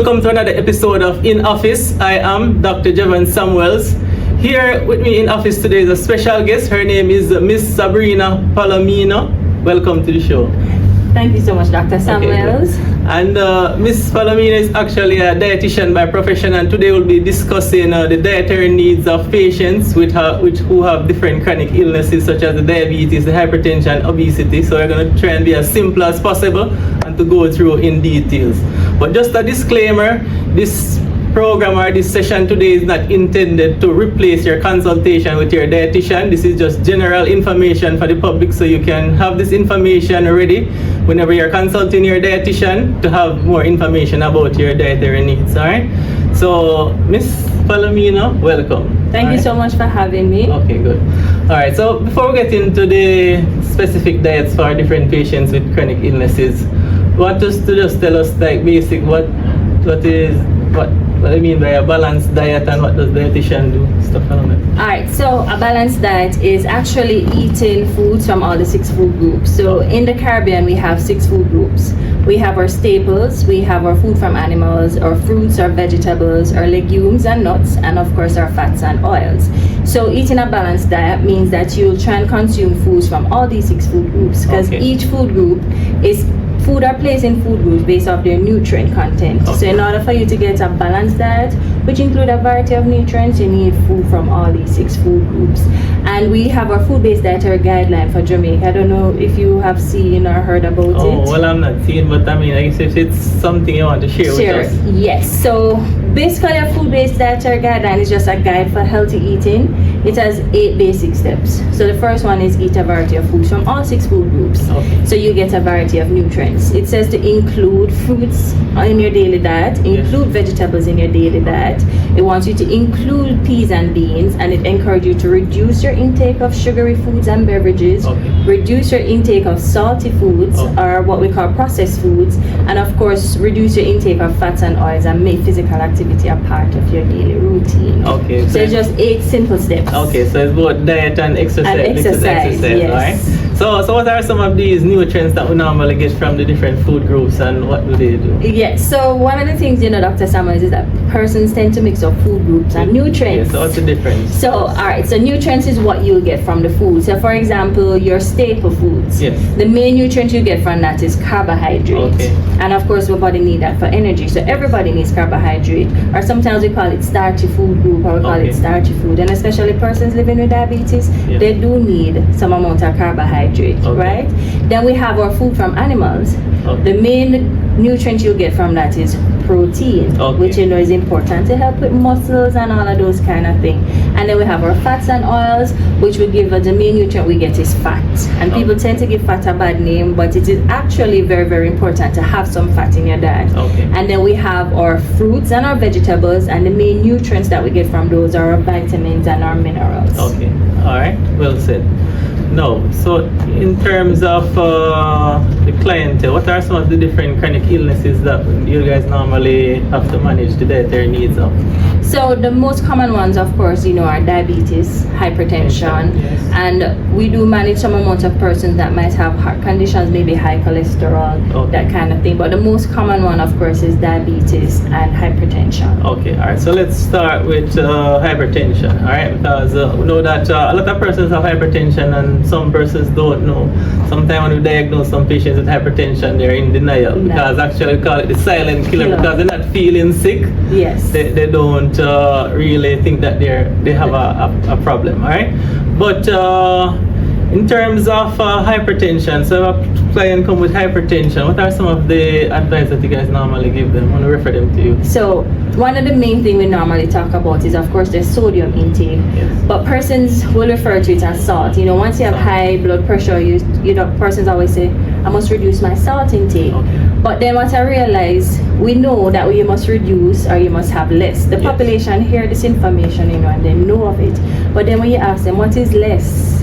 Welcome to another episode of In Office. I am Dr. Jevon Samuels. Here with me in office today is a special guest. Her name is Miss Sabrina Palomino. Welcome to the show. Thank you so much, Dr. Samuels. Okay, and Miss Palomino is actually a dietitian by profession, and today we'll be discussing the dietary needs of patients who have different chronic illnesses such as the diabetes, the hypertension, obesity. So we're going to try and be as simple as possible and to go through in details. But just a disclaimer, this program or this session today is not intended to replace your consultation with your dietitian. This is just general information for the public, so you can have this information ready whenever you're consulting your dietitian to have more information about your dietary needs. All right, so Miss Palomino, welcome. Thank you so much for having me. Okay, good. All right, so before we get into the specific diets for different patients with chronic illnesses, what just tell us like basic what I mean by a balanced diet and what does dietitian do, stuff like that. Alright, so a balanced diet is actually eating foods from all the 6 food groups. So in the Caribbean we have 6 food groups. We have our staples, we have our food from animals, our fruits, our vegetables, our legumes and nuts, and of course our fats and oils. So eating a balanced diet means that you'll try and consume foods from all these 6 food groups, because each food group is food are placed in food groups based off their nutrient content. So in order for you to get a balanced diet, which include a variety of nutrients, you need food from all these 6 food groups. And we have our food-based dietary guideline for Jamaica. I don't know if you have seen or heard about it. Oh, well, I'm not seeing, but I mean, I guess if it's something you want to share with us. Yes. So basically a food-based dietary guideline is just a guide for healthy eating. It has 8 basic steps. So the first one is eat a variety of foods from all 6 food groups. So you get a variety of nutrients. It says to include fruits in your daily diet, include vegetables in your daily diet. It wants you to include peas and beans, and it encourages you to reduce your intake of sugary foods and beverages, reduce your intake of salty foods or what we call processed foods, and of course reduce your intake of fats and oils, and make physical activity a part of your daily routine. Okay. So it's just 8 simple steps. Okay, so it's both diet and exercise. And exercise, yes. Right? So what are some of these nutrients that we normally get from the different food groups, and what do they do? Yes, so one of the things, Dr. Samuels, is that persons tend to mix up food groups and nutrients. Yes, so what's the difference? So, alright, so nutrients is what you'll get from the food. So, for example, your staple foods. Yes. The main nutrient you get from that is carbohydrates. Okay. And of course, our body need that for energy. So, everybody needs carbohydrate. Or sometimes we call it starchy food group, or we call it starchy food. And especially persons living with diabetes, they do need some amount of carbohydrate, right? Then we have our food from animals. The main nutrient you get from that is protein, which is important to help with muscles and all of those kind of things. And then we have our fats and oils, which we give the main nutrient we get is fat. And people tend to give fat a bad name, but it is actually very, very important to have some fat in your diet. And then we have our fruits and our vegetables, and the main nutrients that we get from those are our vitamins and our minerals. Okay, all right, well said. No, so in terms of the clientele, what are some of the different chronic illnesses that you guys normally have to manage the dietary needs of? So the most common ones, of course, are diabetes, hypertension, and we do manage some amount of persons that might have heart conditions, maybe high cholesterol, that kind of thing. But the most common one, of course, is diabetes and hypertension. Okay, all right. So let's start with hypertension, all right? Because we know that a lot of persons have hypertension, and some persons don't know. Sometimes when we diagnose some patients with hypertension, they're in denial because actually we call it the silent killer because they're not feeling sick. Yes. They don't really think that they have a problem, all right? But in terms of hypertension, so if a client come with hypertension, what are some of the advice that you guys normally give them? I want to refer them to you. So one of the main things we normally talk about is, of course, the sodium intake. But persons will refer to it as salt. Once you have high blood pressure, persons always say, I must reduce my salt intake. But then what I realize, we know that you must reduce or you must have less. The population hear this information, and they know of it. But then when you ask them, what is less?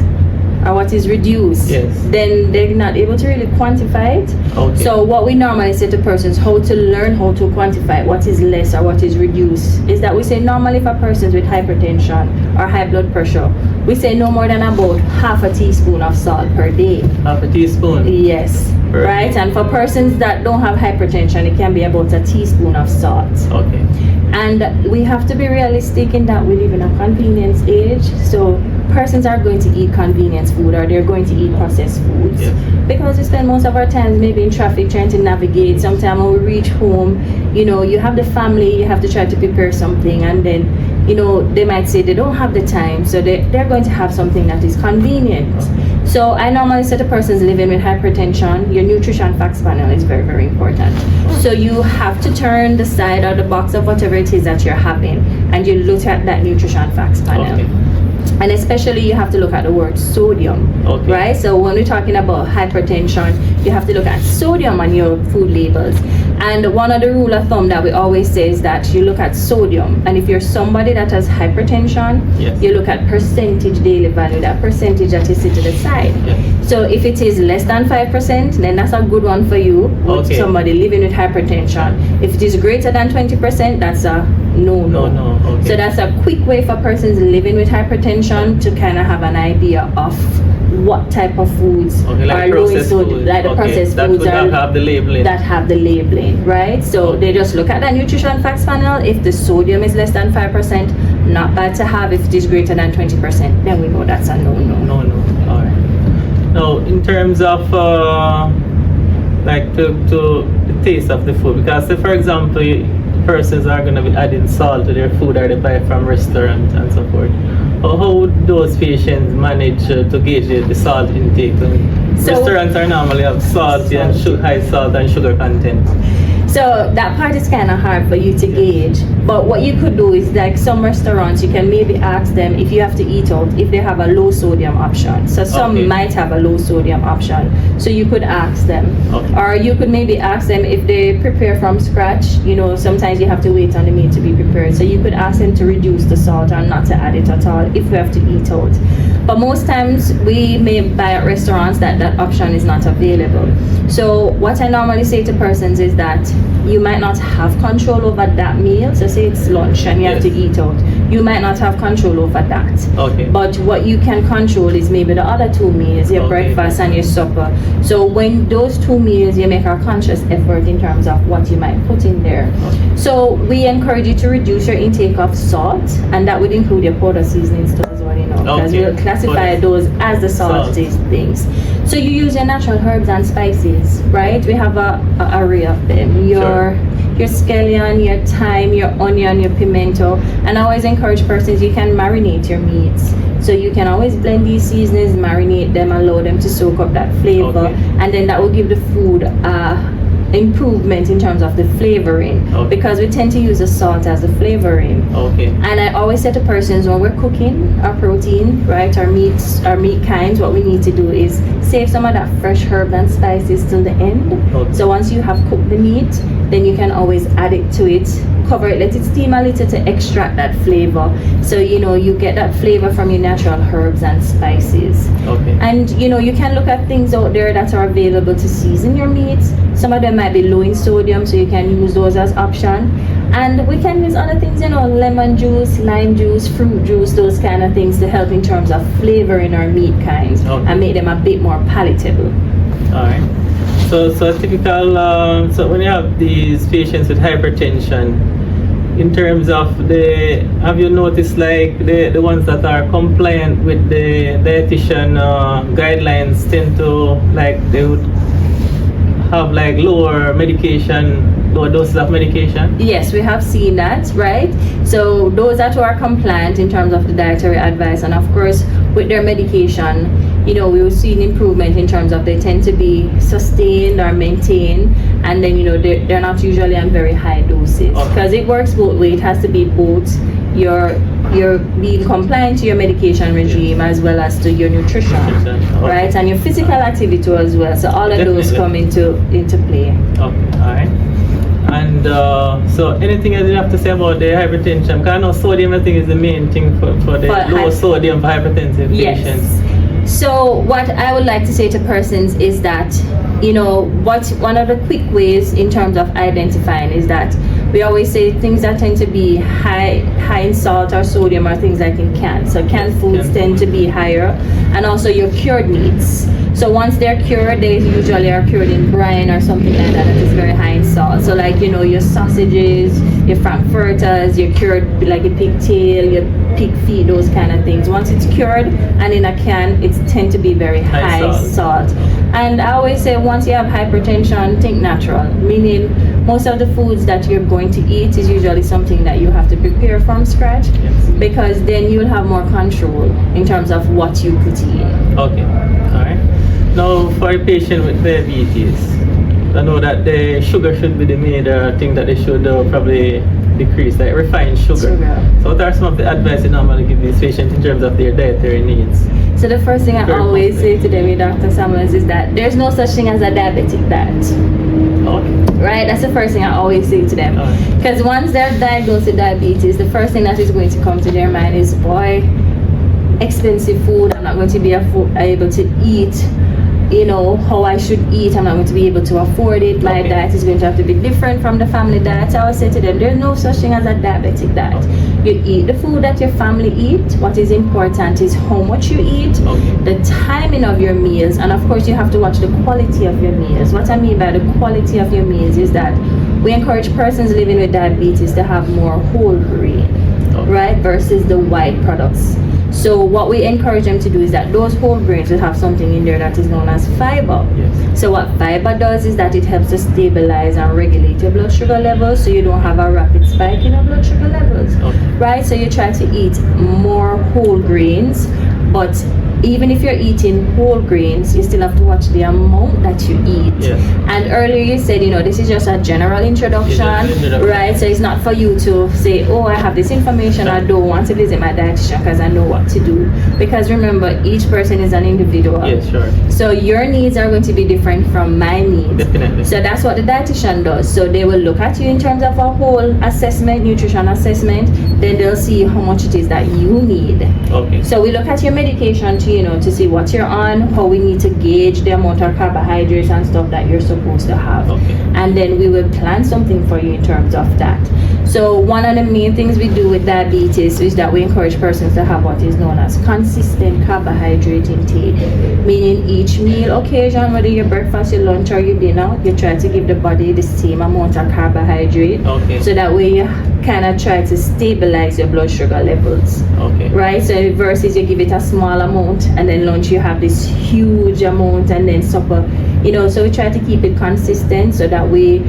or what is reduced, then they're not able to really quantify it. Okay. So what we normally say to persons, how to learn how to quantify what is less or what is reduced, is that we say normally for persons with hypertension or high blood pressure, we say no more than about half a teaspoon of salt per day. Half a teaspoon? Yes. Right? And for persons that don't have hypertension, it can be about a teaspoon of salt. Okay. And we have to be realistic in that we live in a convenience age. So persons are going to eat convenience food, or they're going to eat processed foods. Because we spend most of our time maybe in traffic trying to navigate. Sometimes when we reach home, you know, you have the family, you have to try to prepare something, and then, you know, they might say they don't have the time, so they're going to have something that is convenient. So I normally say to persons living with hypertension, your nutrition facts panel is very, very important. So you have to turn the side or the box of whatever it is that you're having, and you look at that nutrition facts panel. And especially you have to look at the word sodium, right? So when we're talking about hypertension, you have to look at sodium on your food labels. And one of the rule of thumb that we always say is that you look at sodium, and if you're somebody that has hypertension, you look at percentage daily value, that percentage that you see to the side. So if it is less than 5%, then that's a good one for you, with somebody living with hypertension. If it is greater than 20%, that's a no. So that's a quick way for persons living with hypertension to kind of have an idea of what type of foods are low in sodium, like the processed foods that have the labeling, right? So they just look at the nutrition facts panel. If the sodium is less than 5%, not bad to have. If it is greater than 20%, then we know that's a no. All right. Now, in terms of like to the taste of the food, because say for example, persons are going to be adding salt to their food, or they buy from restaurants and so forth. How would those patients manage to gauge the salt intake? Restaurants are normally have salty and high salt and sugar content. So that part is kind of hard for you to gauge. But what you could do is, like some restaurants, you can maybe ask them if you have to eat out, if they have a low sodium option. So some might have a low sodium option. So you could ask them. Or you could maybe ask them if they prepare from scratch. You know, sometimes you have to wait on the meat to be prepared. So you could ask them to reduce the salt or not to add it at all if we have to eat out. But most times we may buy at restaurants that option is not available. So what I normally say to persons is that you might not have control over that meal. So say it's lunch and you have to eat out. You might not have control over that. But what you can control is maybe the other two meals, your breakfast and your supper. So when those two meals, you make a conscious effort in terms of what you might put in there. So we encourage you to reduce your intake of salt, and that would include your powder seasonings too as well, you know, because we'll classify those as the salty things. So you use your natural herbs and spices, right? We have a array of them. Your scallion, your thyme, your onion, your pimento. And I always encourage persons, you can marinate your meats. So you can always blend these seasonings, marinate them, allow them to soak up that flavor, and then that will give the food improvement in terms of the flavoring, because we tend to use the salt as the flavoring. And I always say to persons, when we're cooking our protein, right, our meat kinds, what we need to do is save some of that fresh herb and spices till the end. So once you have cooked the meat, then you can always add it to it, cover it, let it steam a little to extract that flavor. So you know, you get that flavor from your natural herbs and spices. And you know, you can look at things out there that are available to season your meats. Some of them might be low in sodium, so you can use those as option. And we can use other things, you know, lemon juice, lime juice, fruit juice, those kind of things to help in terms of flavoring our meat kinds and make them a bit more palatable. Alright. So typical, so when you have these patients with hypertension, in terms of have you noticed like the ones that are compliant with the dietitian guidelines tend to, like, they would have like lower doses of medication? Yes, we have seen that, right? So those that are compliant in terms of the dietary advice, and of course with their medication, you know, we will see an improvement in terms of they tend to be sustained or maintained, and then, you know, they're not usually on very high doses, because it works both ways. It has to be both you're being compliant to your medication regime as well as to your nutrition, right, and your physical activity as well. So all of those come into play. All right. And so anything else you have to say about the hypertension? Because I know sodium, I think, is the main thing for the low sodium for hypertensive patients. So what I would like to say to persons is that, you know, one of the quick ways in terms of identifying is that we always say things that tend to be high in salt or sodium are things like in canned. So canned foods tend to be higher, and also your cured meats. So once they're cured, they usually are cured in brine or something like that is very high in salt. So like, you know, your sausages, your frankfurters, your cured, like your pigtail, your pig feet, those kind of things. Once it's cured and in a can, it tend to be very high salt. And I always say, once you have hypertension, think natural, meaning most of the foods that you're going to eat is usually something that you have to prepare from scratch, because then you'll have more control in terms of what you put in. Okay, all right. Now, for a patient with diabetes, I know that the sugar should be the major thing that they should probably decrease, like refined sugar. So what are some of the advice you normally give these patients in terms of their dietary needs? So the first thing I always say to them with Dr. Samuels is that there's no such thing as a diabetic diet. Okay. Right? That's the first thing I always say to them. Because once they're diagnosed with diabetes, the first thing that is going to come to their mind is, boy, expensive food, I'm not going to be able to eat, you know, how I should eat. I'm not going to be able to afford it. My diet is going to have to be different from the family diet. So I always say to them, there's no such thing as a diabetic diet. You eat the food that your family eat. What is important is how much you eat, the timing of your meals, and of course you have to watch the quality of your meals. What I mean by the quality of your meals is that we encourage persons living with diabetes to have more whole grain, right, versus the white products. So what we encourage them to do is that those whole grains will have something in there that is known as fiber. So what fiber does is that it helps to stabilize and regulate your blood sugar levels, so you don't have a rapid spike in your blood sugar levels, right? So you try to eat more whole grains, but even if you're eating whole grains, you still have to watch the amount that you eat. And earlier you said, you know, this is just a general introduction, right? So it's not for you to say, oh, I have this information, I don't want to visit my dietitian because I know what to do. Because remember, each person is an individual. So your needs are going to be different from my needs. So that's what the dietitian does. So they will look at you in terms of a whole assessment, nutrition assessment, then they'll see how much it is that you need. So we look at your medication to, you know, to see what you're on, how we need to gauge the amount of carbohydrates and stuff that you're supposed to have. And then we will plan something for you in terms of that. So one of the main things we do with diabetes is that we encourage persons to have what is known as consistent carbohydrate intake, meaning each meal occasion, whether your breakfast, your lunch, or your dinner, you try to give the body the same amount of carbohydrate, so that way you kind of try to stabilize your blood sugar levels, right? So versus you give it a small amount and then lunch you have this huge amount, and then supper, you know. So we try to keep it consistent so that we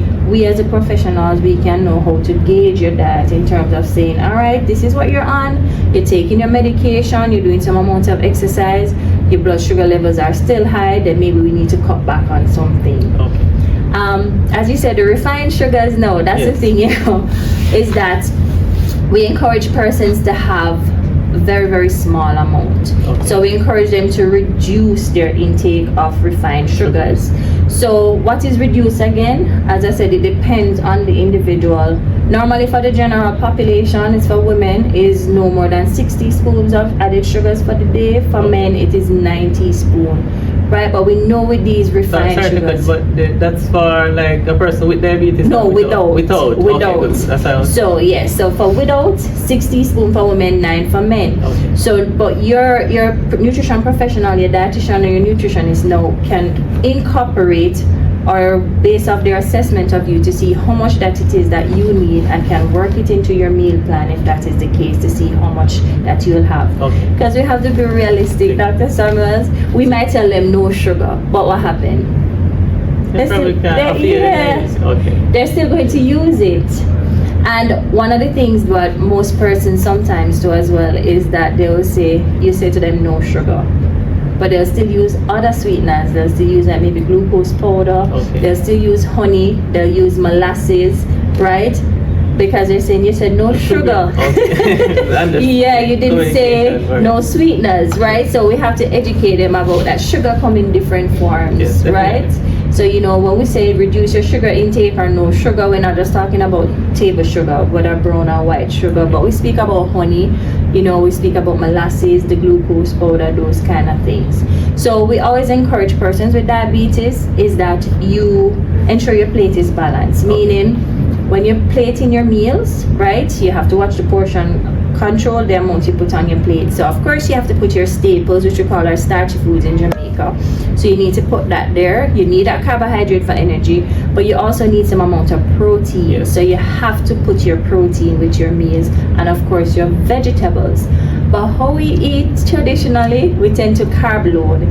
as a professionals, we can know how to gauge your diet in terms of saying, all right, this is what you're on, you're taking your medication, you're doing some amount of exercise, your blood sugar levels are still high, then maybe we need to cut back on something. As you said, the refined sugars, no, that's the thing, you know, is that we encourage persons to have very, very small amount. So we encourage them to reduce their intake of refined sugars. So what is reduced again? As I said, it depends on the individual. Normally for the general population, it's for women, is no more than 60 spoons of added sugars for the day. For men, it is 90 spoons. Right, but we know with these refined sugars. But that's for like a person with diabetes? No, without. Okay, so yes, so for without, 60 spoons for women, 9 for men. So, but your nutrition professional, your dietitian or your nutritionist now can incorporate or based off their assessment of you to see how much that it is that you need, and can work it into your meal plan if that is the case, to see how much that you'll have. Because we have to be realistic, Dr. Samuels. We might tell them no sugar, but what happened? They're still going to use it. And one of the things that most persons sometimes do as well is that they will say, you say to them no sugar, but they'll still use other sweeteners. They'll still use like maybe glucose powder. They'll still use honey. They'll use molasses, right? Because they're saying you said no sugar. Yeah, you didn't say no sweeteners, right? So we have to educate them about that sugar come in different forms, right? So when we say reduce your sugar intake or no sugar, we're not just talking about table sugar, whether brown or white sugar, but we speak about honey, we speak about molasses, the glucose powder, those kind of things. So we always encourage persons with diabetes is that you ensure your plate is balanced, meaning when you're plating your meals, right, you have to watch the portion, control the amount you put on your plate. So of course you have to put your staples, which we call our starchy foods in Jamaica. So you need to put that there. You need that carbohydrate for energy, but you also need some amount of protein. Yes. So you have to put your protein with your meals, and of course your vegetables. But how we eat traditionally, we tend to carb load,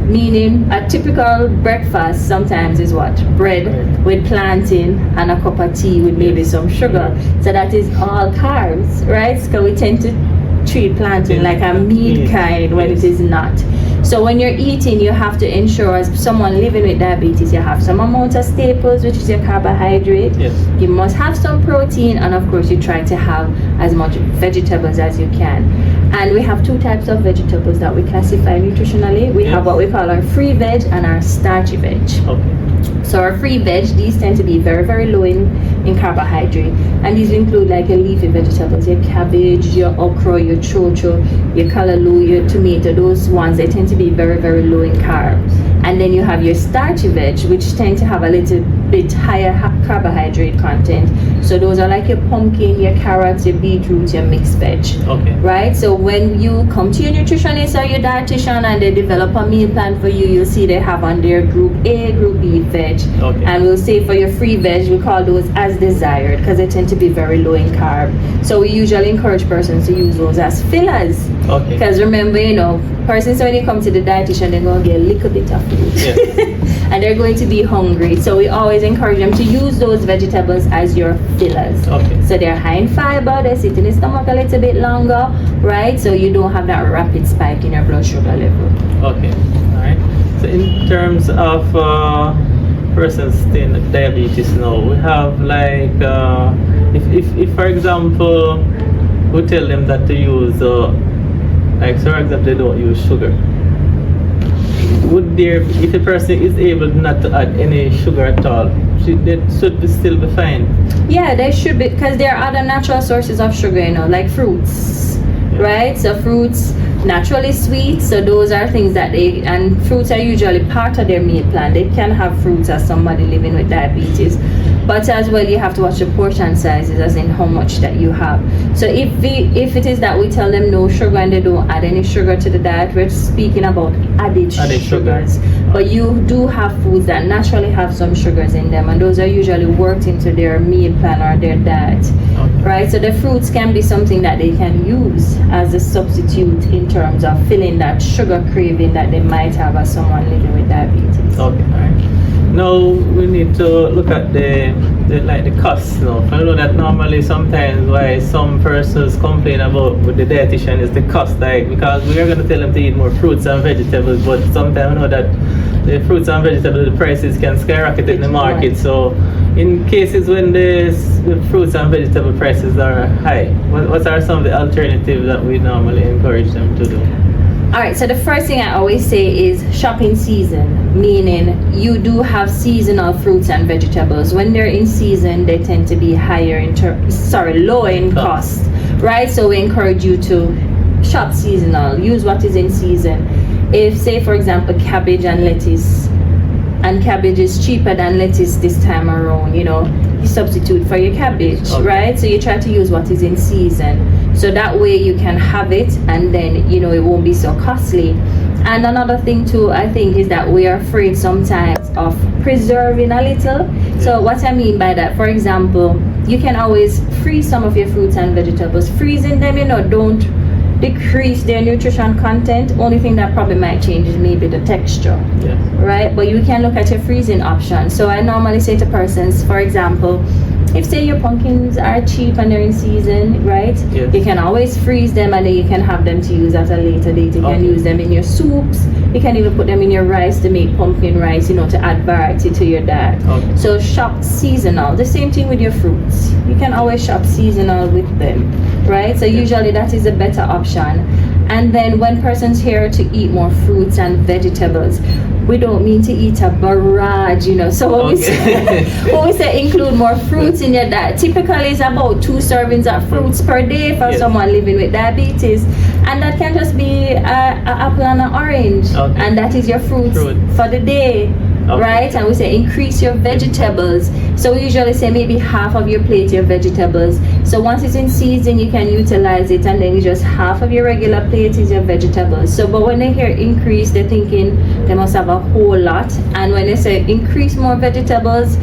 meaning a typical breakfast sometimes is what? Bread with plantain and a cup of tea with maybe some sugar. So that is all carbs, right? So we tend to treat plantain like a meat kind when it is not. So when you're eating, you have to ensure, as someone living with diabetes, you have some amount of staples, which is your carbohydrate. Yes. You must have some protein, and of course you try to have as much vegetables as you can. And we have two types of vegetables that we classify nutritionally. We have what we call our free veg and our starchy veg. Okay. So our free veg, these tend to be very, very low in carbohydrate. And these include like your leafy vegetables, your cabbage, your okra, your chocho, your callaloo, your tomato. Those ones, they tend to be very, very low in carbs. And then you have your starchy veg, which tend to have a little bit higher carbohydrate content. So those are like your pumpkin, your carrots, your beetroot, your mixed veg. Okay. Right? So when you come to your nutritionist or your dietitian and they develop a meal plan for you, you'll see they have on their group A, group B veg. Okay. And we'll say for your free veg, we call those as desired because they tend to be very low in carb. So we usually encourage persons to use those as fillers. Okay. Because remember, persons when they come to the dietitian, they're going to get a little bit of food. Yeah. And they're going to be hungry. So we always encourage them to use those vegetables as your fillers. Okay. So they're high in fiber, they sit in the stomach a little bit longer, right? So you don't have that rapid spike in your blood sugar level. Okay. All right. So in terms of persons staying with diabetes now, we have like if for example we tell them that to use like so for example they don't use sugar, would there, if a person is able not to add any sugar at all, they should still be fine? Yeah, they should be, because there are other natural sources of sugar, like fruits, right? So fruits naturally sweet, so those are things that and fruits are usually part of their meal plan. They can have fruits as somebody living with diabetes, but as well you have to watch the portion sizes, as in how much that you have. So if it is that we tell them no sugar and they don't add any sugar to the diet, we're speaking about added sugars. But you do have foods that naturally have some sugars in them, and those are usually worked into their meal plan or their diet. Okay. Right? So the fruits can be something that they can use as a substitute in terms of filling that sugar craving that they might have as someone living with diabetes. Okay, all right. Now we need to look at the costs. I know that normally sometimes why some persons complain about with the dietitian is the cost, like because we are going to tell them to eat more fruits and vegetables, but sometimes I know that the fruits and vegetables, the prices can skyrocket in the market. So in cases when the fruits and vegetable prices are high, what are some of the alternatives that we normally encourage them to do? Alright, so the first thing I always say is shopping season, meaning you do have seasonal fruits and vegetables. When they're in season, they tend to be low in cost, right? So we encourage you to shop seasonal, use what is in season. If, say for example, cabbage and lettuce, and cabbage is cheaper than lettuce this time around, you substitute for your cabbage, right? So you try to use what is in season, so that way you can have it and then it won't be so costly. And another thing too, I think, is that we are afraid sometimes of preserving a little. So what I mean by that, for example, you can always freeze some of your fruits and vegetables. Freezing them, don't decrease their nutrition content. Only thing that probably might change is maybe the texture. Yes. Right? But you can look at your freezing option. So I normally say to persons, for example, if say your pumpkins are cheap and they're in season, right? Yes. You can always freeze them and then you can have them to use at a later date. You can use them in your soups. You can even put them in your rice to make pumpkin rice, to add variety to your diet. Okay. So shop seasonal. The same thing with your fruits. You can always shop seasonal with them, right? So usually that is a better option. And then when persons here to eat more fruits and vegetables, we don't mean to eat a barrage, you know. So when we say include more fruits in your diet, typically it's about 2 servings of fruits per day for someone living with diabetes, and that can just be an apple and an orange, and that is your fruit for the day. Right? And we say increase your vegetables. So we usually say maybe half of your plate your vegetables. So once it's in season, you can utilize it, and then just half of your regular plate is your vegetables. So but when they hear increase, they're thinking they must have a whole lot. And when they say increase more vegetables,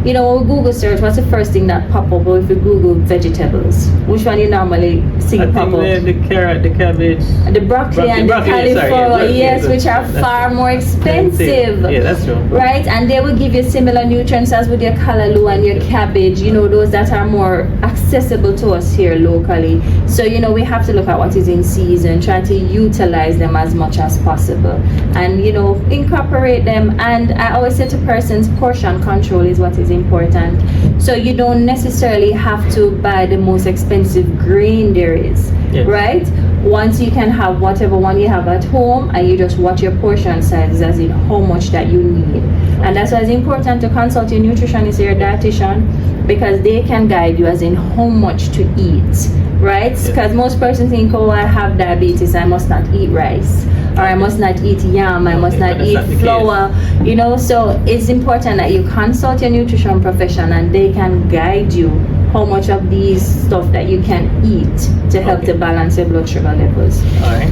you know, Google search, what's the first thing that pop up? Or if you Google vegetables, which one you normally see pop up? The carrot, the cabbage, the broccoli and the cauliflower, yes, which are far more expensive. Yeah, that's true. Right, and they will give you similar nutrients as with your callaloo and your cabbage, you know, those that are more accessible to us here locally. So, you know, we have to look at what is in season, try to utilize them as much as possible, and, you know, incorporate them. And I always say to persons, portion control is what is important. So you don't necessarily have to buy the most expensive grain there is, right? Once you can have whatever one you have at home, and you just watch your portion sizes as in how much that you need. And that's why it's important to consult your nutritionist or your dietitian, because they can guide you as in how much to eat, right? Because most persons think, oh, I have diabetes, I must not eat rice, or I must not eat yam, I must not eat flour, you know. So it's important that you consult your nutrition professional, and they can guide you how much of these stuff that you can eat to help to balance your blood sugar levels. All right.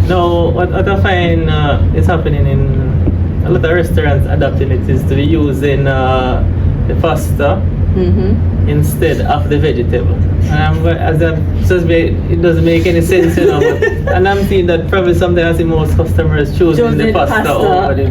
Now, what I find is happening in a lot of restaurants adopting it is to be using the pasta instead of the vegetable. And it doesn't make any sense, you know. And I'm seeing that probably sometimes most customers choosing the pasta over the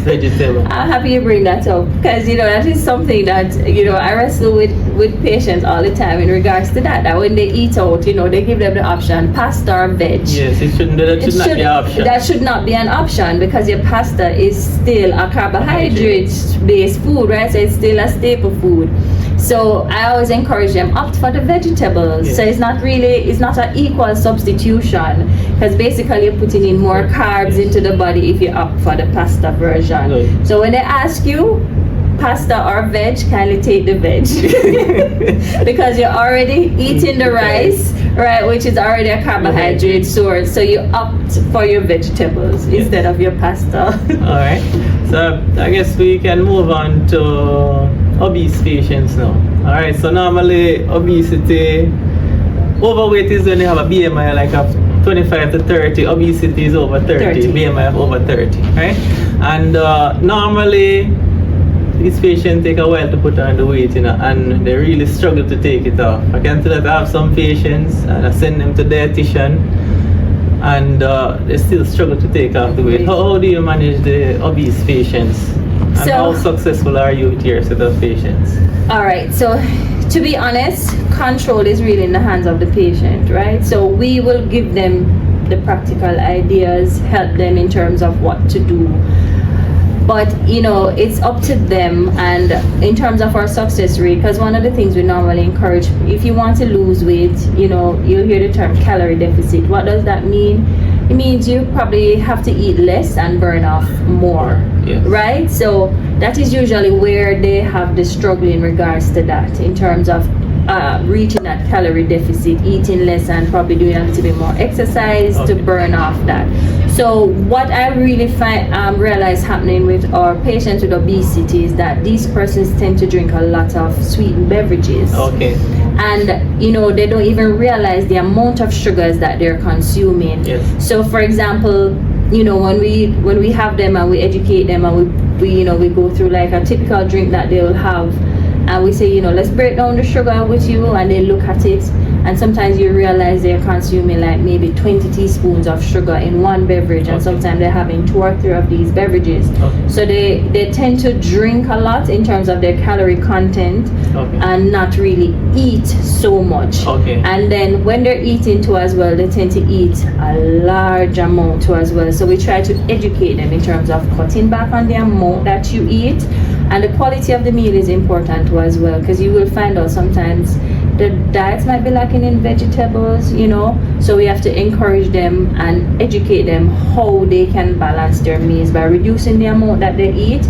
vegetable. I'm happy you bring that up, because, you know, that is something that, you know, I wrestle with patients all the time in regards to that. That when they eat out, you know, they give them the option pasta or veg. Yes, that should not be an option. That should not be an option, because your pasta is still a carbohydrate-based food, right? So it's still a staple food. So I always encourage them, opt for the vegetables. So it's not an equal substitution, because basically you're putting in more carbs into the body if you opt for the pasta version. So when they ask you pasta or veg, kindly take the veg because you're already eating the rice, right, which is already a carbohydrate source. So you opt for your vegetables instead of your pasta. All right. So I guess we can move on to obese patients now. All right. So normally obesity, overweight is when you have a BMI like of 25 to 30. Obesity is over 30. BMI of over 30, right? And normally these patients take a while to put on the weight, you know, and they really struggle to take it off. I can tell that I have some patients and I send them to dietitian, and they still struggle to take off the weight. How do you manage the obese patients? And how successful are you with your set of patients? All right, so to be honest, control is really in the hands of the patient, right? So we will give them the practical ideas, help them in terms of what to do. But, you know, it's up to them. And in terms of our success rate, because one of the things we normally encourage, if you want to lose weight, you know, you'll hear the term calorie deficit. What does that mean? It means you probably have to eat less and burn off more, right? So that is usually where they have the struggle in regards to that, in terms of reaching that calorie deficit, eating less and probably doing a little bit more exercise to burn off that. So what I really realize happening with our patients with obesity is that these persons tend to drink a lot of sweetened beverages. And, you know, they don't even realize the amount of sugars that they're consuming. So for example, you know, when we have them and we educate them and we go through like a typical drink that they'll have, and we say, you know, let's break down the sugar with you, and they look at it, and sometimes you realize they're consuming like maybe 20 teaspoons of sugar in one beverage, and sometimes they're having 2 or 3 of these beverages. So they tend to drink a lot in terms of their calorie content and not really eat so much. And then when they're eating too as well, they tend to eat a large amount too as well. So we try to educate them in terms of cutting back on the amount that you eat. And the quality of the meal is important too as well, because you will find out sometimes the diets might be lacking in vegetables, you know, so we have to encourage them and educate them how they can balance their meals by reducing the amount that they eat,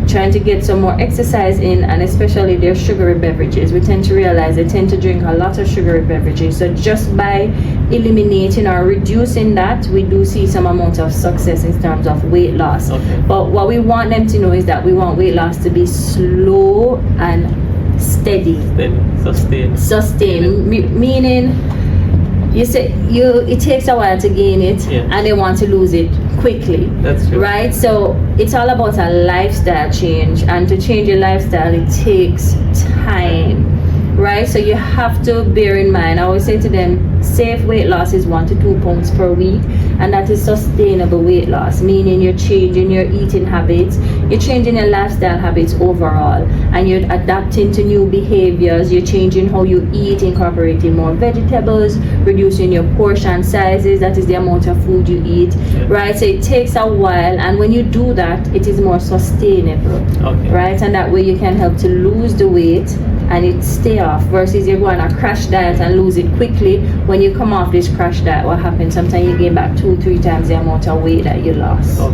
trying to get some more exercise in, and especially their sugary beverages. We tend to realize they tend to drink a lot of sugary beverages, so just by eliminating or reducing that, we do see some amount of success in terms of weight loss. But what we want them to know is that we want weight loss to be slow and steady, sustain, meaning it takes a while to gain it, and they want to lose it quickly. That's true. Right? So it's all about a lifestyle change, and to change your lifestyle, it takes time. Right? So you have to bear in mind, I always say to them, safe weight loss is 1 to 2 pounds per week, and that is sustainable weight loss, meaning you're changing your eating habits, you're changing your lifestyle habits overall, and you're adapting to new behaviors, you're changing how you eat, incorporating more vegetables, reducing your portion sizes, that is the amount of food you eat, right? So it takes a while, and when you do that, it is more sustainable, right? And that way you can help to lose the weight and it stay off, versus you're going on a crash diet and lose it quickly. When you come off this crash diet, what happens? Sometimes you gain back 2-3 times the amount of weight that you lost. So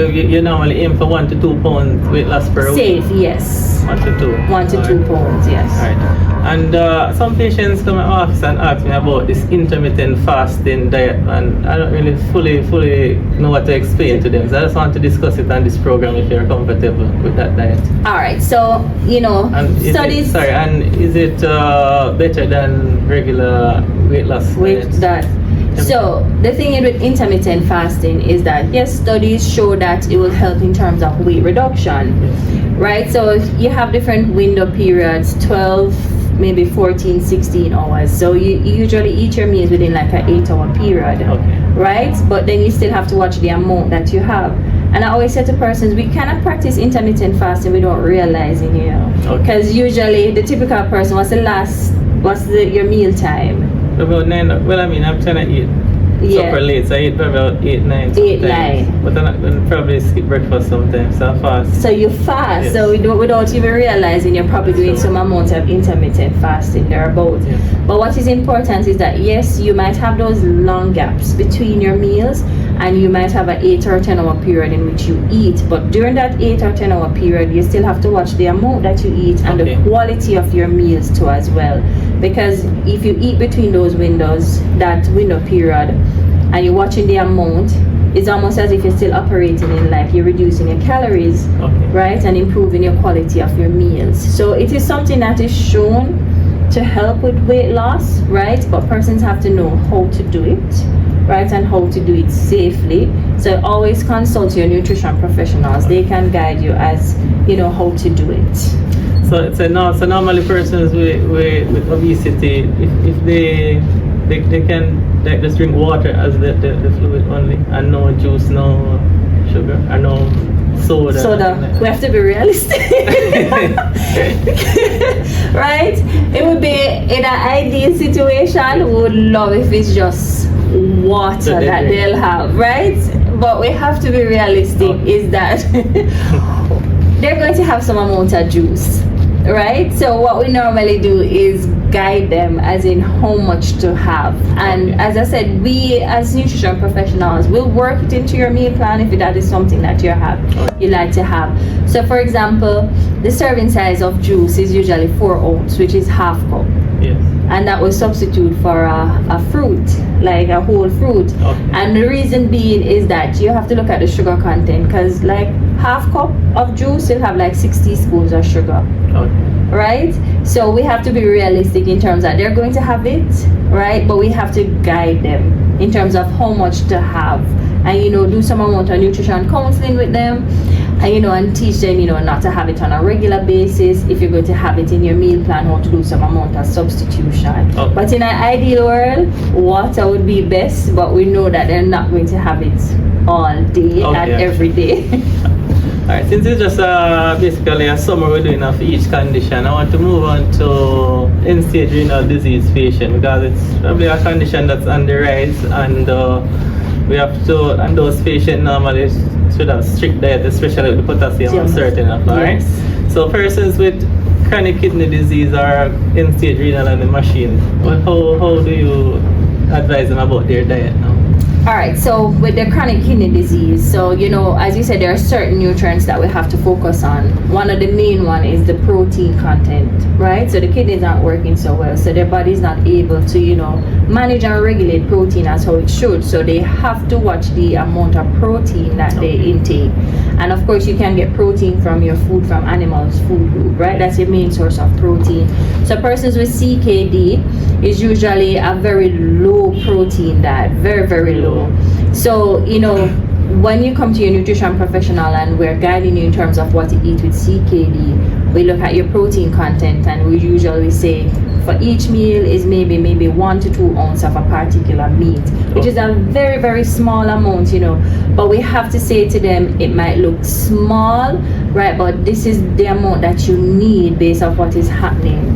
you normally aim for 1 to 2 pounds weight loss per week? Safe, yes. 1 to 2. 1 to 2 pounds, yes. Right. And some patients come to my office and ask me about this intermittent fasting diet, and I don't really fully know what to explain to them. So I just want to discuss it on this program if you're comfortable with that diet. All right. So studies. And is it better than regular weight loss diet? So the thing is with intermittent fasting is that yes, studies show that it will help in terms of weight reduction, right? So you have different window periods, 12, maybe 14, 16 hours. So you usually eat your meals within like an 8-hour period, right? But then you still have to watch the amount that you have. And I always say to persons, we cannot practice intermittent fasting without realizing, because usually the typical person, what's your meal time? About 9. Well, I mean, I'm trying to eat super late, so I eat about 8, 9. 8, 9. But I'm going to probably skip breakfast sometimes, so I fast. So you fast, yes. So without even realizing you're probably doing some amount of intermittent fasting thereabouts. Yes. But what is important is that yes, you might have those long gaps between your meals, and you might have an 8 or 10 hour period in which you eat, but during that 8 or 10 hour period you still have to watch the amount that you eat and the quality of your meals too as well, because if you eat between those windows, that window period, and you're watching the amount, it's almost as if you're still operating in life. You're reducing your calories, right, and improving your quality of your meals. So it is something that is shown to help with weight loss, right, but persons have to know how to do it, right, and how to do it safely. So always consult your nutrition professionals. They can guide you as how to do it. So normally persons with obesity, if they can just drink water as the fluid only, and no juice, no sugar, and no soda. We have to be realistic. Right? It would be in an ideal situation, we would love if it's just water that they'll have, right? But we have to be realistic, is that they're going to have some amount of juice, right? So what we normally do is guide them as in how much to have, and as I said, we as nutrition professionals will work it into your meal plan if that is something that you like to have. So for example, the serving size of juice is usually 4 ounces, which is half cup. Yes. And that will substitute for a fruit, like a whole fruit. And the reason being is that you have to look at the sugar content, because like half cup of juice will have like 6 teaspoons of sugar. Right? So we have to be realistic in terms that they're going to have it, right? But we have to guide them in terms of how much to have, and do some amount of nutrition counseling with them, and and teach them not to have it on a regular basis. If you're going to have it in your meal plan, how to do some amount of substitution. But in an ideal world, water would be best, but we know that they're not going to have it all day and every day. Alright, since it's just basically a summary we're doing of each condition, I want to move on to end-stage renal disease patient, because it's probably a condition that's on the rise, and we have to, and those patients normally should have strict diet, especially with the potassium uncertain enough, alright? So persons with chronic kidney disease or end-stage renal and the machine, how do you advise them about their diet now? All right, so with the chronic kidney disease, so as you said, there are certain nutrients that we have to focus on. One of the main one is the protein content, right? So the kidneys aren't working so well, so their body's not able to manage and regulate protein as how it should. So they have to watch the amount of protein that they intake. And of course, you can get protein from your food, from animals food group, right? That's your main source of protein. So persons with CKD is usually a very low protein diet, very, very low. So, when you come to your nutrition professional and we're guiding you in terms of what to eat with CKD, we look at your protein content and we usually say for each meal is maybe 1 to 2 ounces of a particular meat, which is a very, very small amount, but we have to say to them, it might look small, right, but this is the amount that you need based on what is happening.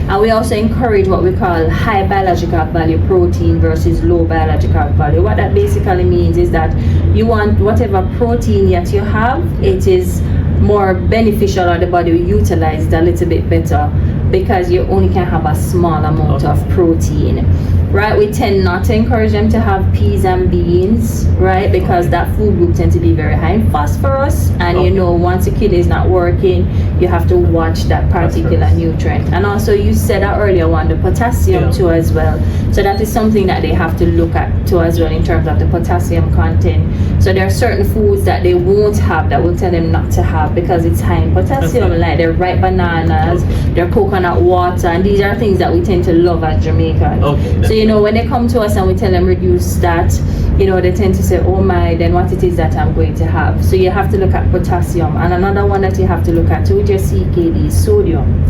And we also encourage what we call high biological value protein versus low biological value. What that basically means is that you want whatever protein that you have, it is more beneficial, or the body will utilize it a little bit better because you only can have a small amount of protein, right? We tend not to encourage them to have peas and beans, right? Because that food group tends to be very high in phosphorus, and once the kidney is not working, you have to watch that particular nutrient. And also you said that earlier on, the potassium too as well. So that is something that they have to look at too as well in terms of the potassium content. So there are certain foods that they won't have that will tell them not to have because it's high in potassium, like their ripe bananas, their coconut water, and these are things that we tend to love as Jamaicans. So when they come to us and we tell them reduce that, they tend to say, oh my, then what it is that I'm going to have. So you have to look at potassium. And another one that you have to look at with your CKD is sodium.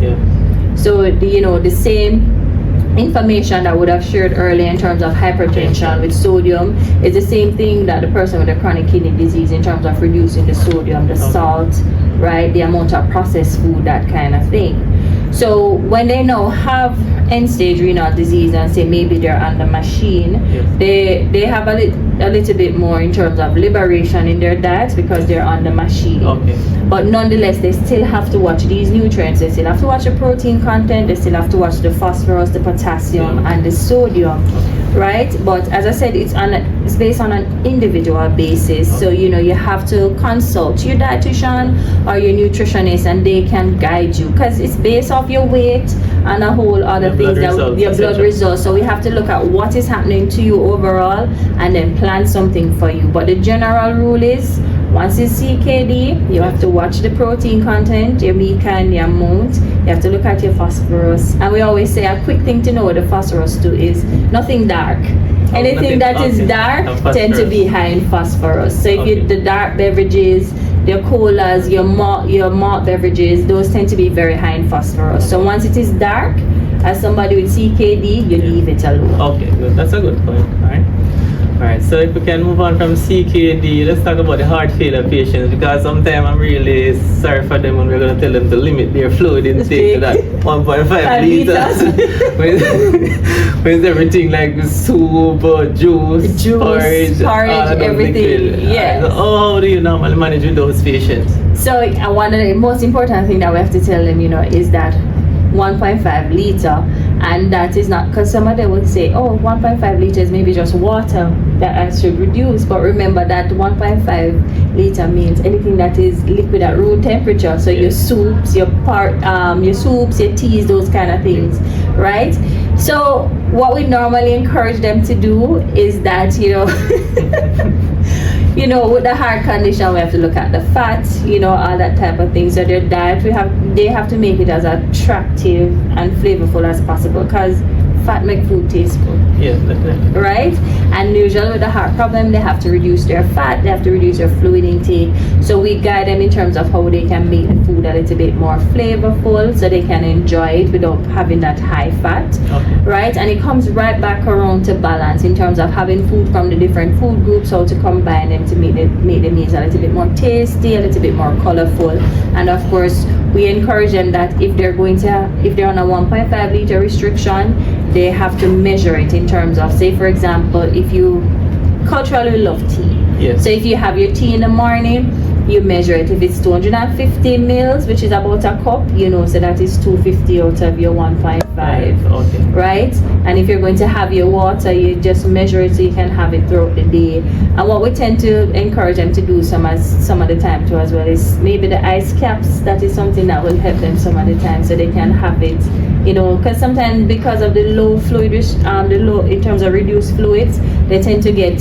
So the same information that would have shared earlier in terms of hypertension with sodium is the same thing that the person with a chronic kidney disease in terms of reducing the sodium, the salt, right, the amount of processed food, that kind of thing. So when they now have end-stage renal disease and say maybe they're on the machine, they have a little bit more in terms of liberation in their diets because they're on the machine. But nonetheless, they still have to watch these nutrients. They still have to watch the protein content. They still have to watch the phosphorus, the potassium, and the sodium, right? But as I said, it's based on an individual basis. So you have to consult your dietitian or your nutritionist, and they can guide you because it's based off your weight and a whole other things that your blood results. So we have to look at what is happening to you overall and then plan something for you. But the general rule is, once it's CKD, you have to watch the protein content, your meat kind, the amount. You have to look at your phosphorus. And we always say a quick thing to know with the phosphorus too is nothing dark. Anything that is dark tend to be high in phosphorus. So if the dark beverages, your colas, your malt beverages, those tend to be very high in phosphorus. So once it is dark, as somebody with CKD, you leave it alone. Okay, good. That's a good point. All right, so if we can move on from CKD, let's talk about the heart failure patients, because sometimes I'm really sorry for them when we're going to tell them to limit their fluid intake to that 1.5 liters. With everything like soup, juice, porridge, everything. Yes. How do you normally manage with those patients? So one of the most important thing that we have to tell them, is that 1.5 liter, and that is not, because some of them would say, 1.5 liters maybe just water that I should reduce, but remember that 1.5 liter means anything that is liquid at room temperature. So your soups, your teas, those kind of things, right? So what we normally encourage them to do is that with the heart condition, we have to look at the fat, all that type of thing. So their diet, they have to make it as attractive and flavorful as possible, because fat make food taste good. Yes, definitely. Right? And usually with the heart problem, they have to reduce their fat, they have to reduce their fluid intake. So we guide them in terms of how they can make the food a little bit more flavorful so they can enjoy it without having that high fat. Right? And it comes right back around to balance in terms of having food from the different food groups, how to combine them to make the meals a little bit more tasty, a little bit more colorful. And of course, we encourage them that if they're on a 1.5 liter restriction, they have to measure it in terms of, say for example, if you culturally love tea. So if you have your tea in the morning, you measure it. If it's 250 mils, which is about a cup, you know, so that is 250 out of your 1.5. Okay. Right? And if you're going to have your water, you just measure it so you can have it throughout the day. And what we tend to encourage them to do some of the time too as well is maybe the ice caps. That is something that will help them some of the time so they can have it, you know, because sometimes because of the low fluid, the low in terms of reduced fluids, they tend to get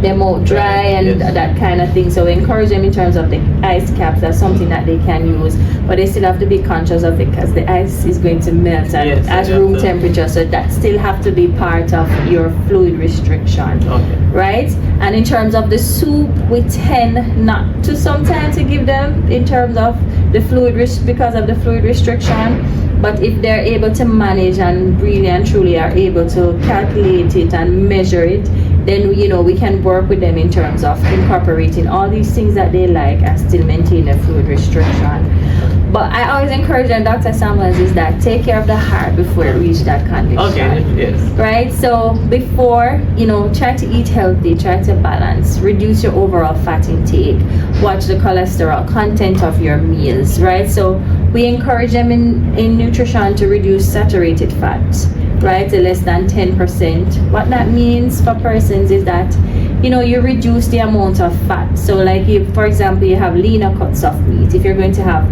them out dry and that kind of thing. So we encourage them in terms of the ice caps. That's something that they can use, but they still have to be conscious of it because the ice is going to melt at room temperature. So that still have to be part of your fluid restriction. Okay. Right? And in terms of the soup, we tend not to sometimes to give them in terms of the fluid because of the fluid restriction. But if they're able to manage and really and truly are able to calculate it and measure it, then, you know, we can work with them in terms of incorporating all these things that they like and still maintain a fluid restriction. But I always encourage them, Dr. Samuels, is that take care of the heart before you reach that condition. Okay, yes. Right? So before, you know, try to eat healthy, try to balance, reduce your overall fat intake, watch the cholesterol content of your meals, right? So we encourage them in nutrition to reduce saturated fats, right, to less than 10%. What that means for persons is that, you know, you reduce the amount of fat. So like if, for example, you have leaner cuts of meat, if you're going to have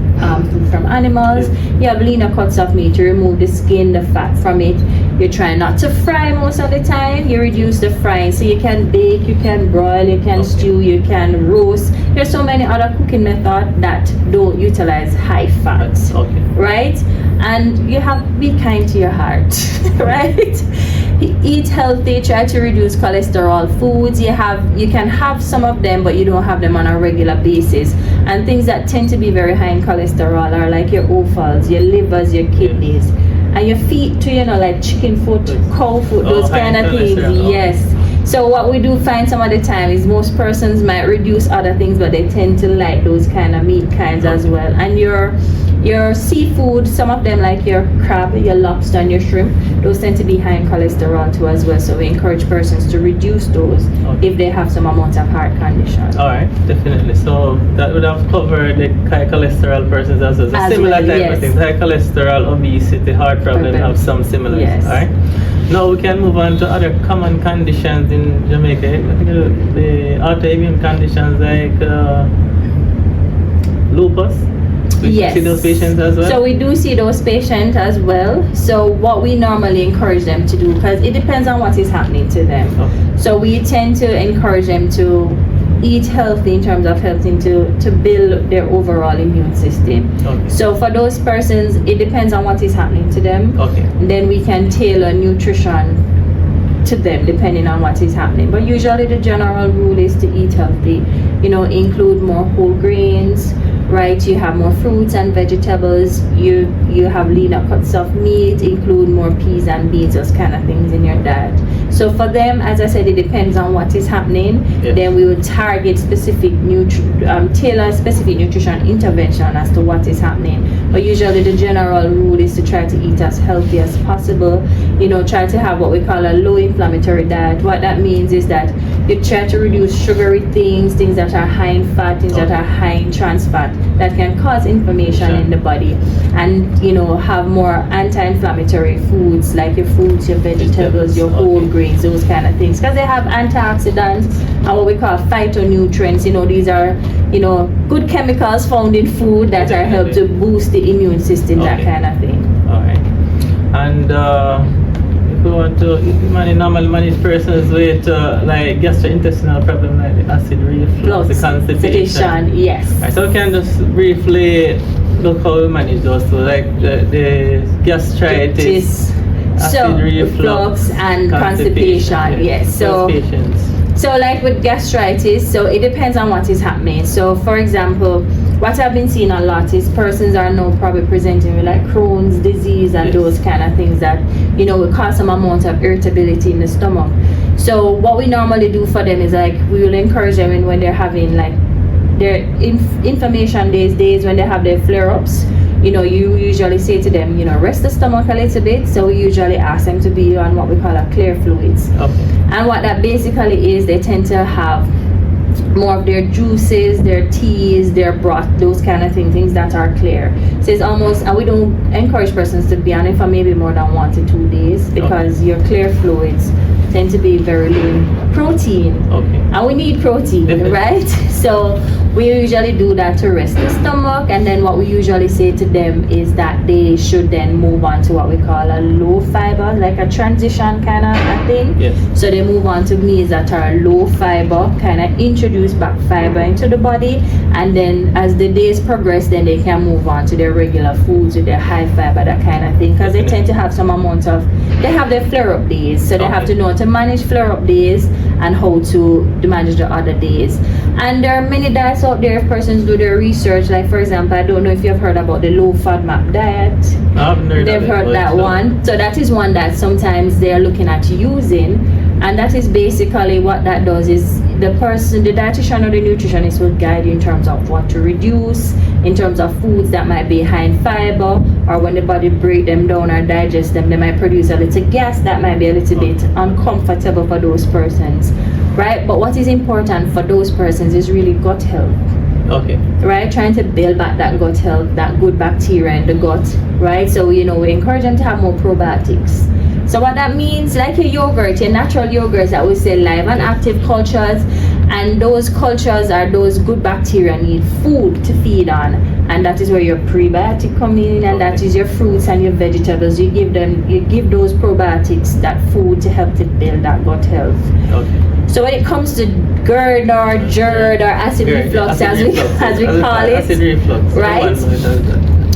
food from animals, you have leaner cuts of meat, you remove the skin, the fat from it. You try not to fry most of the time, you reduce the frying. So you can bake, you can broil, you can stew, you can roast. There's so many other cooking methods that don't utilize high fat, right? And you have to be kind to your heart, right? Eat healthy, try to reduce cholesterol foods. You can have some of them, but you don't have them on a regular basis. And things that tend to be very high in cholesterol are like your offals, your livers, your kidneys, and your feet too, you know, like chicken foot, cow foot, those kind of things. Yes. So what we do find some of the time is most persons might reduce other things, but they tend to like those kind of meat kinds as well. And your seafood, some of them like your crab, your lobster and your shrimp, those tend to be high in cholesterol too as well. So we encourage persons to reduce those if they have some amount of heart condition. Alright, definitely. So that would have covered the high cholesterol persons as well. So similar type of things. High cholesterol, obesity, heart problem have some similarities. Yes. Alright. Now we can move on to other common conditions in Jamaica. I think the autoimmune conditions like lupus. We see those patients as well? So we do see those patients as well. So what we normally encourage them to do, because it depends on what is happening to them. Okay. So we tend to encourage them to eat healthy in terms of helping to build their overall immune system. Okay. So for those persons, it depends on what is happening to them. Okay. Then we can tailor nutrition to them depending on what is happening. But usually the general rule is to eat healthy. You know, include more whole grains, right? You have more fruits and vegetables. You have leaner cuts of meat, include more peas and beans, those kind of things in your diet. So for them, as I said, it depends on what is happening. Yes. Then we will target specific tailor specific nutrition intervention as to what is happening. But usually the general rule is to try to eat as healthy as possible. You know, try to have what we call a low inflammatory diet. What that means is that you try to reduce sugary things that are high in fat, things that are high in trans fat that can cause inflammation in the body, and you know, have more anti-inflammatory foods like your fruits, your vegetables, your whole grains, those kind of things, because they have antioxidants and what we call phytonutrients. You know, these are, you know, good chemicals found in food that are help to boost the immune system, that kind of thing. All right. And if we want to normally manage persons with like gastrointestinal problem like the acid reflux, the constipation. Yes. Right, so we can just briefly look how we manage those. So like the gastritis, acid reflux, and constipation. Yes. So patients. So like with gastritis, so it depends on what is happening. So for example, what I've been seeing a lot is persons are now probably presenting with like Crohn's disease and those kind of things that, you know, will cause some amount of irritability in the stomach. So what we normally do for them is like, we will encourage them when they're having like their inflammation days when they have their flare-ups. You know, you usually say to them, you know, rest the stomach a little bit. So we usually ask them to be on what we call a clear fluids. Okay. And what that basically is, they tend to have more of their juices, their teas, their broth, those kind of things that are clear. So it's almost, and we don't encourage persons to be on it for maybe more than 1 to 2 days, because your clear fluids tend to be very low in protein. And we need protein, right? So we usually do that to rest the stomach, and then what we usually say to them is that they should then move on to what we call a low fiber, like a transition kind of a thing. Yes. So they move on to meals that are low fiber, kind of introduce back fiber into the body, and then as the days progress, then they can move on to their regular foods with their high fiber, that kind of thing, because they tend to have some amount of, they have their flare-up days, so they have to know to manage flare-up days and how to manage the other days. And there are many diets out there if persons do their research. Like for example, I don't know if you've heard about the low FODMAP diet. They've heard that one. So that is one that sometimes they're looking at using, and that is basically what that does is the dietitian or the nutritionist will guide you in terms of what to reduce, in terms of foods that might be high in fiber, or when the body break them down or digest them, they might produce a little gas that might be a little bit uncomfortable for those persons, right? But what is important for those persons is really gut health. Right, trying to build back that gut health, that good bacteria in the gut, right? So we encourage them to have more probiotics. So what that means, like your yogurt, your natural yogurts that we say live and active cultures, and those cultures are those good bacteria need food to feed on, and that is where your prebiotic come in, and that is your fruits and your vegetables. You give those probiotics that food to help to build that gut health. So when it comes to GERD or GERD or acid reflux, as we call it, acid reflux, right?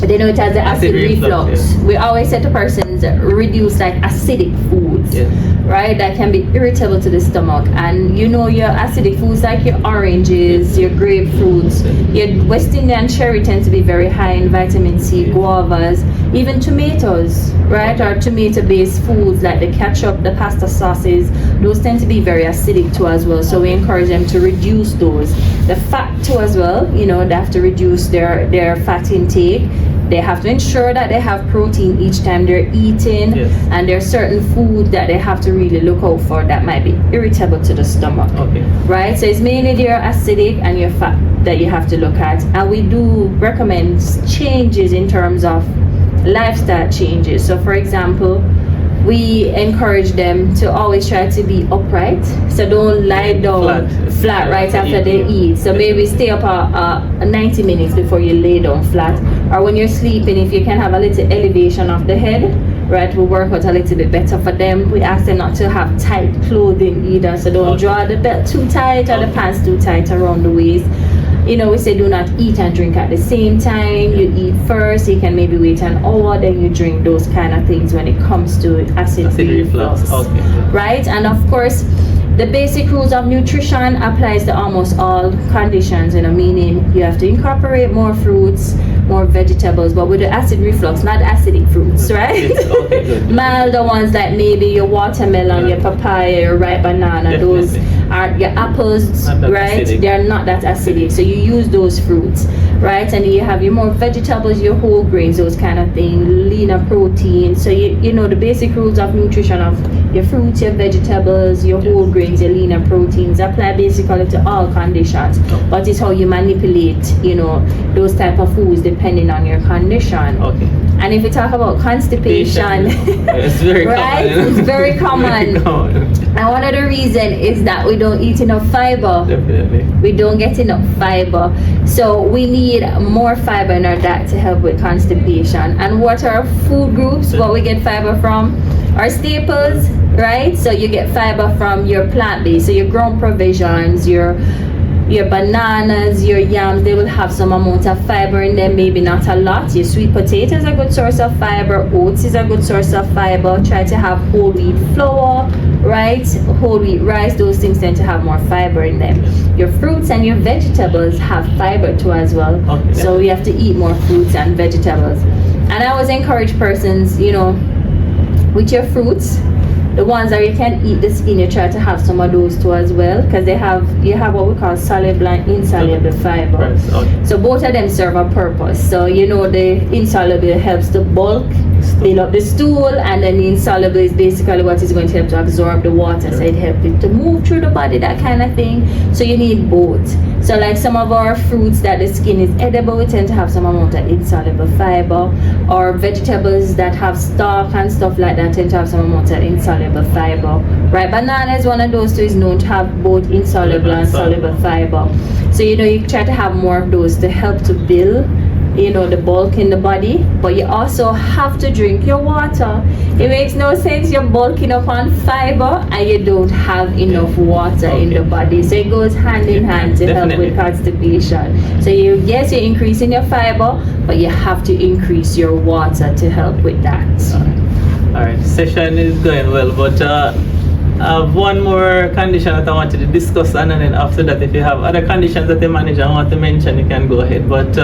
They know it as the acid reflux. We always say to persons, reduce like acidic foods, right? That can be irritable to the stomach. And your acidic foods like your oranges, your grapefruits, your West Indian cherry tends to be very high in vitamin C, guavas, even tomatoes, right? Or tomato-based foods like the ketchup, the pasta sauces, those tend to be very acidic too as well. So we encourage them to reduce those. The fat too as well, they have to reduce their fat intake. They have to ensure that they have protein each time they're eating, and there are certain foods that they have to really look out for that might be irritable to the stomach, right? So it's mainly your acidic and your fat that you have to look at, and we do recommend changes in terms of lifestyle changes. So for example, we encourage them to always try to be upright, so don't lie down flat right after they eat. So maybe stay up 90 minutes before you lay down flat, or when you're sleeping, if you can have a little elevation of the head, right, will work out a little bit better for them. We ask them not to have tight clothing either, so don't draw the belt too tight or the pants too tight around the waist. We say do not eat and drink at the same time. You eat first, you can maybe wait an hour, then you drink, those kind of things when it comes to acid reflux. Right? And of course, the basic rules of nutrition applies to almost all conditions, meaning you have to incorporate more fruits, more vegetables, but with the acid reflux, not acidic fruits, right? Milder ones like maybe your watermelon, your papaya, your ripe banana, those are your apples, right? Acidic. They're not that acidic, so you use those fruits, right? And you have your more vegetables, your whole grains, those kind of things, leaner protein. So you know the basic rules of nutrition of your fruits, your vegetables, your whole grains, your leaner proteins apply basically to all conditions, but it's how you manipulate those type of foods depending on your condition. And if we talk about constipation, it's very right, common. it's very common. And one of the reasons is that we don't eat enough fiber. Definitely. We don't get enough fiber. So we need more fiber in our diet to help with constipation. And what are food groups? What we get fiber from? Our staples, right? So you get fiber from your plant-based, so your ground provisions, your bananas, your yams, they will have some amount of fiber in them, maybe not a lot. Your sweet potato is a good source of fiber. Oats is a good source of fiber. Try to have whole wheat flour, right? Whole wheat rice, those things tend to have more fiber in them. Your fruits and your vegetables have fiber too as well. So you have to eat more fruits and vegetables. And I always encourage persons, with your fruits, the ones that you can eat the skin, you try to have some of those too as well, because you have what we call soluble and insoluble fiber. So both of them serve a purpose. So the insoluble helps to bulk build up the stool, and then the insoluble is basically what is going to help to absorb the water, so it helps it to move through the body, that kind of thing. So you need both. So like some of our fruits that the skin is edible, we tend to have some amount of insoluble fiber, or vegetables that have stalk and stuff like that tend to have some amount of insoluble fiber, right? Banana is one of those two, is known to have both insoluble and soluble fiber. So you try to have more of those to help to build the bulk in the body, but you also have to drink your water. It makes no sense you're bulking up on fiber and you don't have enough water in the body. So it goes hand in hand to help with constipation. So you're increasing your fiber, but you have to increase your water to help with that. All right. Session is going well, but I have one more condition that I wanted to discuss, and then after that, if you have other conditions that the manager want to mention, you can go ahead. But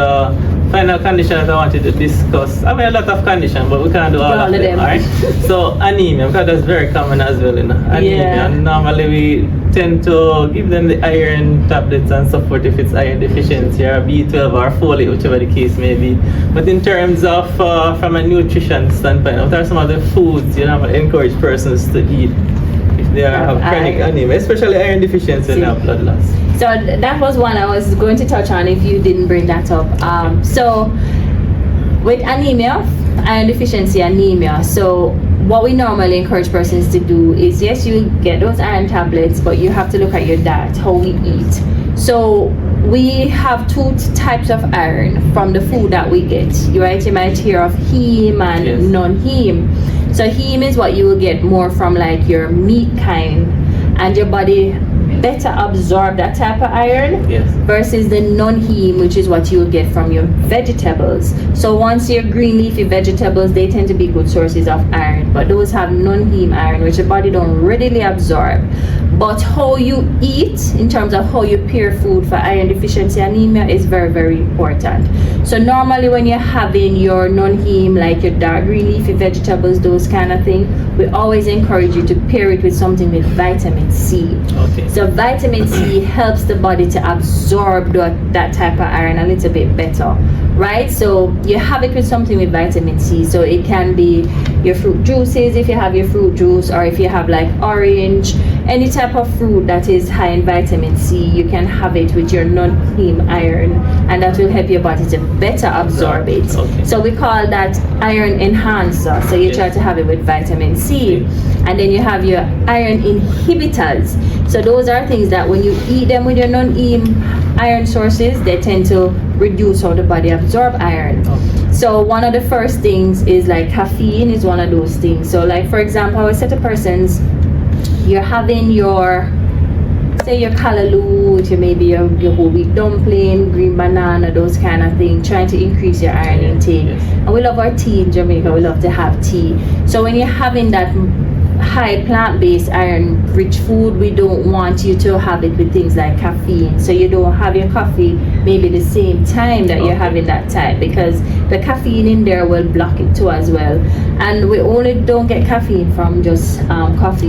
final condition that I wanted to discuss, I mean a lot of conditions, but we can't do all of them. All right. So anemia, because that's very common as well, anemia. Yeah. Normally we tend to give them the iron tablets and so forth if it's iron deficiency, or B12 or folate, whichever the case may be. But in terms of from a nutrition standpoint, what are some of the foods you encourage persons to eat if they have chronic anemia, especially iron deficiency and have blood loss? So that was one I was going to touch on if you didn't bring that up. So with anemia, iron deficiency anemia, so what we normally encourage persons to do is, yes, you get those iron tablets, but you have to look at your diet, how we eat. So we have two types of iron from the food that we get, right? You might hear of heme and non-heme. So heme is what you will get more from like your meat kind, and your body better absorb that type of iron versus the non-heme, which is what you will get from your vegetables. So once your green leafy vegetables, they tend to be good sources of iron, but those have non-heme iron, which your body don't readily absorb. But how you eat in terms of how you pair food for iron deficiency anemia is very, very important. So normally when you're having your non-heme, like your dark green leafy vegetables, those kind of thing, we always encourage you to pair it with something with vitamin C. Okay. So vitamin C helps the body to absorb that type of iron a little bit better, right? So you have it with something with vitamin C. So it can be your fruit juices, if you have your fruit juice, or if you have like orange, any type of fruit that is high in vitamin C, you can have it with your non-heme iron, and that will help your body to better absorb it. Okay. So we call that iron enhancer. So you try to have it with vitamin C. And then you have your iron inhibitors. So those are things that when you eat them with your non-heme iron sources, they tend to reduce how the body absorb iron. So one of the first things is like caffeine is one of those things. So like for example, I would say to persons, you're having your, say your callaloo, maybe your whole wheat dumpling, green banana, those kind of things, trying to increase your iron intake. And we love our tea in Jamaica, we love to have tea. So when you're having that high plant-based iron rich food, we don't want you to have it with things like caffeine. So you don't have your coffee maybe the same time that you're having that type, because the caffeine in there will block it too as well. And we only don't get caffeine from just coffee.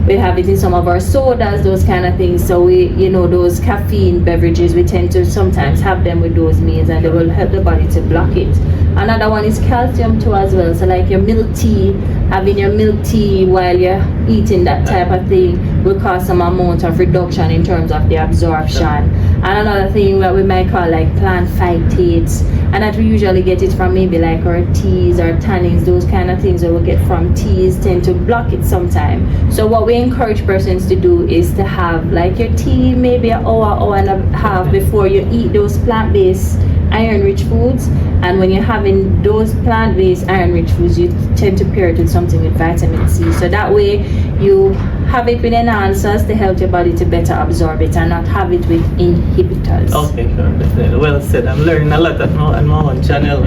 We have it in some of our sodas, those kind of things. So we, those caffeine beverages, we tend to sometimes have them with those meals, and they will help the body to block it. Another one is calcium too as well. So like your milk tea, having your milk tea while you're eating that type of thing will cause some amount of reduction in terms of the absorption. And another thing that we might call like plant phytates, and that we usually get it from maybe like our teas or tannins, those kind of things that we get from teas tend to block it sometimes. So what we encourage persons to do is to have like your tea maybe an hour and a half before you eat those plant-based iron-rich foods. And when you're having those plant-based iron-rich foods, you tend to pair it with something with vitamin C. So that way you have it with enhancers to help your body to better absorb it, and not have it with inhibitors. Okay, sure. Well said. I'm learning a lot on my own channel.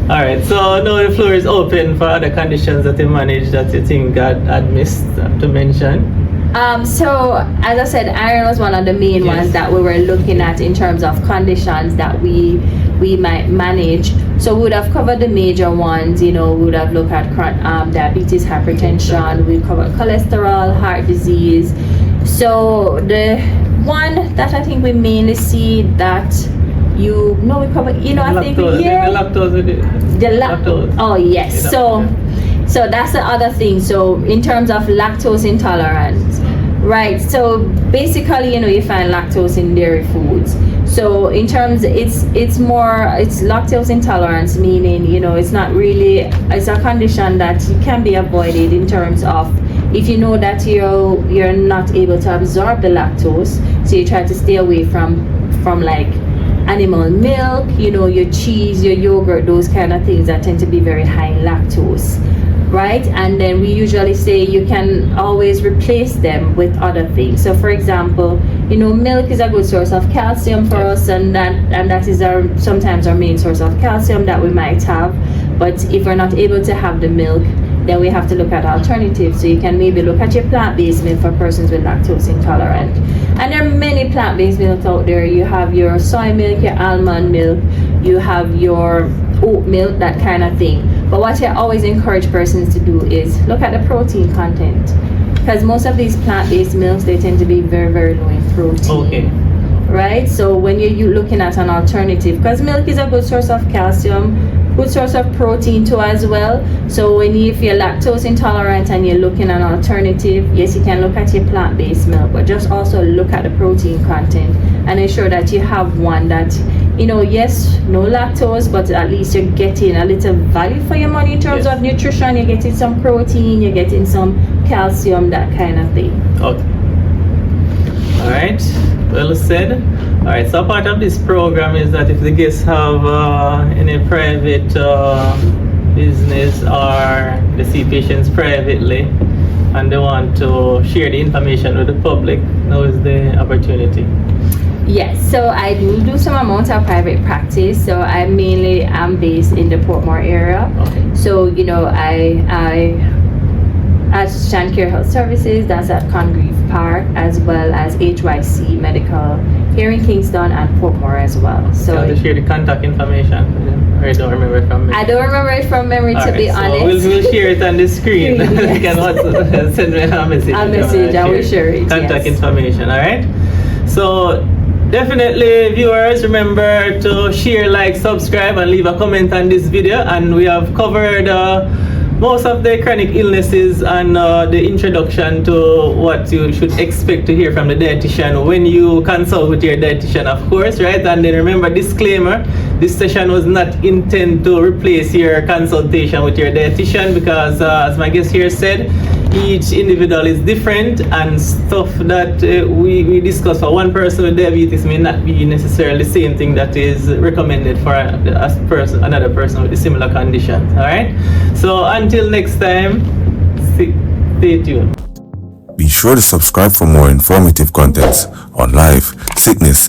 All right. So now the floor is open for other conditions that you manage that you think I'd missed to mention. So as I said, iron was one of the main ones that we were looking at in terms of conditions that we might manage. So we would have covered the major ones, we would have looked at diabetes, hypertension, we covered cholesterol, heart disease. So the one that I think we mainly see that you know we cover, you know, I think yeah. The lactose with it. Lactose. Oh yes. So that's the other thing. So in terms of lactose intolerance, right? So basically, you know, you find lactose in dairy foods. So in terms, it's lactose intolerance, meaning, you know, it's not really, it's a condition that can be avoided in terms of if you know that you're not able to absorb the lactose, so you try to stay away from like animal milk, you know, your cheese, your yogurt, those kind of things that tend to be very high in lactose, right? And then we usually say you can always replace them with other things. So for example, you know, milk is a good source of calcium for us, and that is sometimes our main source of calcium that we might have. But if we're not able to have the milk, then we have to look at alternatives. So you can maybe look at your plant-based milk for persons with lactose intolerant. And there are many plant-based milks out there. You have your soy milk, your almond milk, you have your oat milk, that kind of thing. But what I always encourage persons to do is look at the protein content, because most of these plant-based milks, they tend to be very, very low in protein. Okay. Right? So when you're looking at an alternative, because milk is a good source of calcium, good source of protein too as well. So if you're lactose intolerant and you're looking at an alternative, yes, you can look at your plant-based milk, but just also look at the protein content and ensure that you have one that, you know, yes, no lactose, but at least you're getting a little value for your money in terms of nutrition. You're getting some protein, you're getting some calcium, that kind of thing. Okay. All right. Well said. All right. So part of this program is that if the guests have any private business or they see patients privately and they want to share the information with the public, now is the opportunity. Yes, so I do some amount of private practice. So I'm based in the Portmore area. Okay. So, you know, I at Shan Care Health Services, that's at Congreve Park, as well as HYC Medical here in Kingston and Portmore as well. So you have to share the contact information. I don't remember it from memory. I don't remember it from memory, to be honest. We'll share it on the screen. You can send me a message. I will share it. Contact information, all right? So definitely, viewers, remember to share, like, subscribe, and leave a comment on this video. And we have covered most of the chronic illnesses and the introduction to what you should expect to hear from the dietitian when you consult with your dietitian, of course, right? And then remember, disclaimer, this session was not intended to replace your consultation with your dietitian, because as my guest here said, each individual is different, and stuff that we discuss for one person with diabetes may not be necessarily the same thing that is recommended for another person with a similar condition. All right, so until next time, stay tuned. Be sure to subscribe for more informative contents on life, sickness,